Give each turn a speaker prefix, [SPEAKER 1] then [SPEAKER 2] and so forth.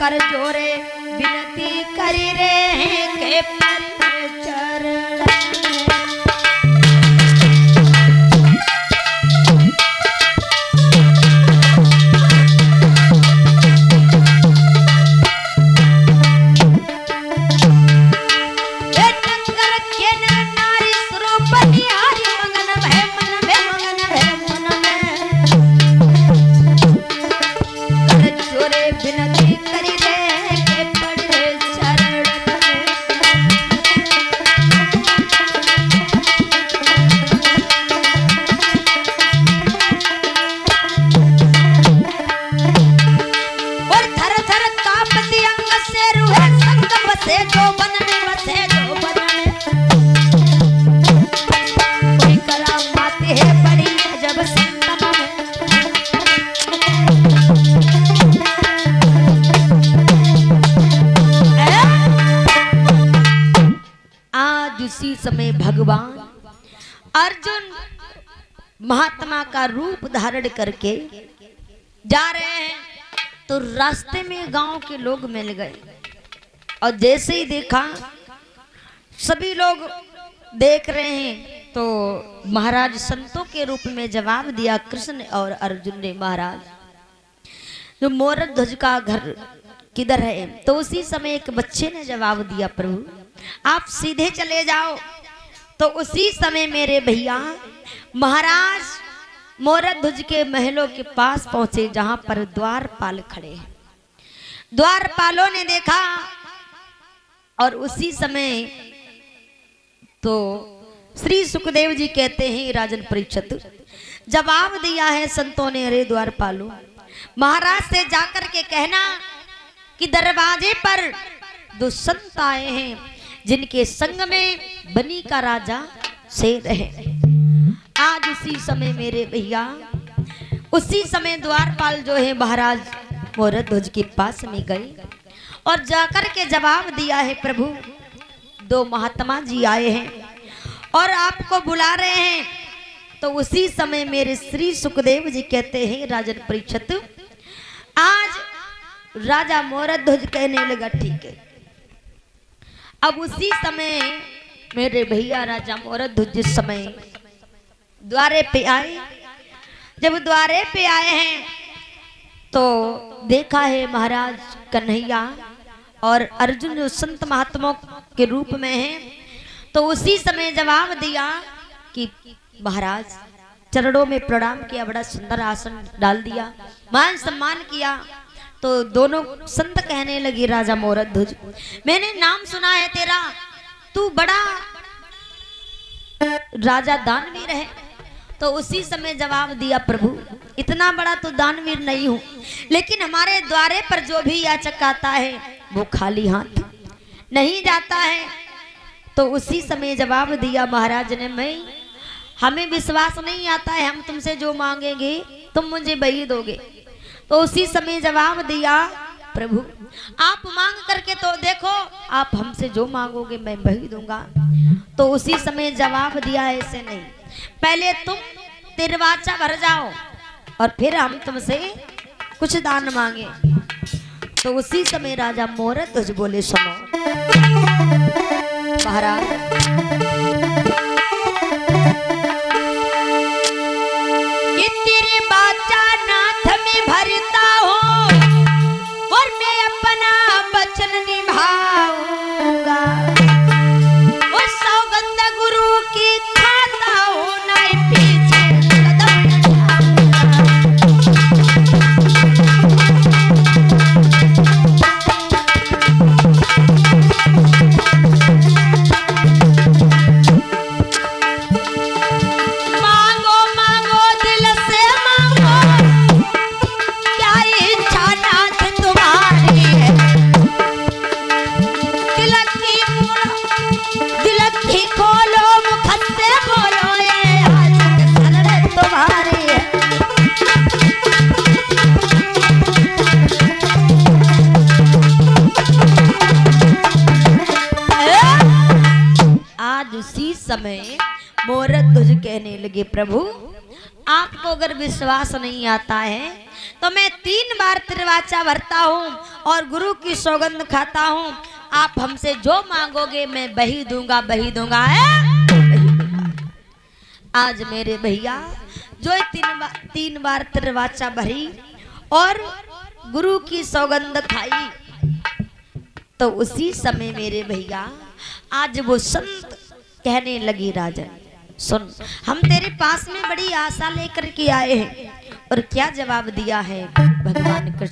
[SPEAKER 1] कर जोरे विनती करी रे के पर चरण समय भगवान अर्जुन महात्मा का रूप धारण करके जा रहे हैं तो रास्ते में गांव के लोग मिल गए और जैसे ही देखा सभी लोग देख रहे हैं तो महाराज संतों के रूप में जवाब दिया कृष्ण और अर्जुन ने महाराज जो मोरक ध्वज का घर किधर है। तो उसी समय एक बच्चे ने जवाब दिया प्रभु आप सीधे चले जाओ। तो उसी समय मेरे भैया महाराज मोरक ध्वज के महलों के पास पहुंचे जहां पर द्वारपाल खड़े हैं। द्वारपालों ने देखा और उसी समय तो श्री सुखदेव जी कहते हैं राजन परीक्षित जवाब दिया है संतों ने अरे द्वारपालों महाराज से जाकर के कहना कि दरवाजे पर दो संत आए हैं जिनके संग में बनी का राजा शेर है। आज उसी समय मेरे भैया उसी समय द्वारपाल जो है महाराज मोरक ध्वज के पास में गए और जाकर के जवाब दिया है प्रभु दो महात्मा जी आए हैं और आपको बुला रहे हैं। तो उसी समय मेरे श्री सुखदेव जी कहते हैं राजन परीक्षित आज राजा मोरक ध्वज कहने लगा ठीक है। अब उसी समय मेरे भैया राजा मोरक ध्वज जिस समय द्वारे पे आए जब द्वारे पे आए हैं तो देखा है महाराज कन्हैया और अर्जुन जो संत महात्माओं के रूप में हैं। तो उसी समय जवाब दिया कि महाराज चरणों में प्रणाम किया बड़ा सुंदर आसन डाल दिया मान सम्मान किया। तो दोनों संत कहने लगी राजा मोरक ध्वज मैंने नाम सुना है तेरा तू बड़ा राजा दानवीर है। तो उसी समय जवाब दिया प्रभु इतना बड़ा तो दानवीर नहीं हूं लेकिन हमारे द्वारे पर जो भी याचक आता है वो खाली हाथ नहीं जाता है। तो उसी समय जवाब दिया महाराज ने मैं हमें विश्वास नहीं आता है हम तुमसे जो मांगेंगे तुम मुझे वही दोगे। तो उसी समय जवाब दिया प्रभु आप मांग करके तो देखो आप हमसे जो मांगोगे मैं वही दूंगा। तो उसी समय जवाब दिया ऐसे नहीं पहले तुम तिरवाचा भर जाओ और फिर हम तुमसे कुछ दान मांगे। तो उसी समय राजा मोरक ध्वज बोले सुनो महाराज ये तेरे बाचा नाथ में भरता हूँ और मैं अपना वचन निभाऊंगा वो सौगंध गुरु की खाता हूँ नहीं पीछे कदम समय मोरक ध्वज कहने लगे प्रभु आपको अगर विश्वास नहीं आता है तो मैं 3 बार त्रिवाचा भरता हूँ और गुरु की सौगंध खाता हूँ। आप हमसे जो मांगोगे मैं वही दूंगा, वही दूंगा है, वही दूंगा। आज मेरे भैया जो 3 बार त्रिवाचा भरी और गुरु की सौगंध खाई, तो उसी समय मेरे भैया आज वो संत कहने लगी, राजन सुन, हम तेरे पास में बड़ी आशा लेकर के आए हैं। और क्या जवाब दिया है भगवान कृष्ण।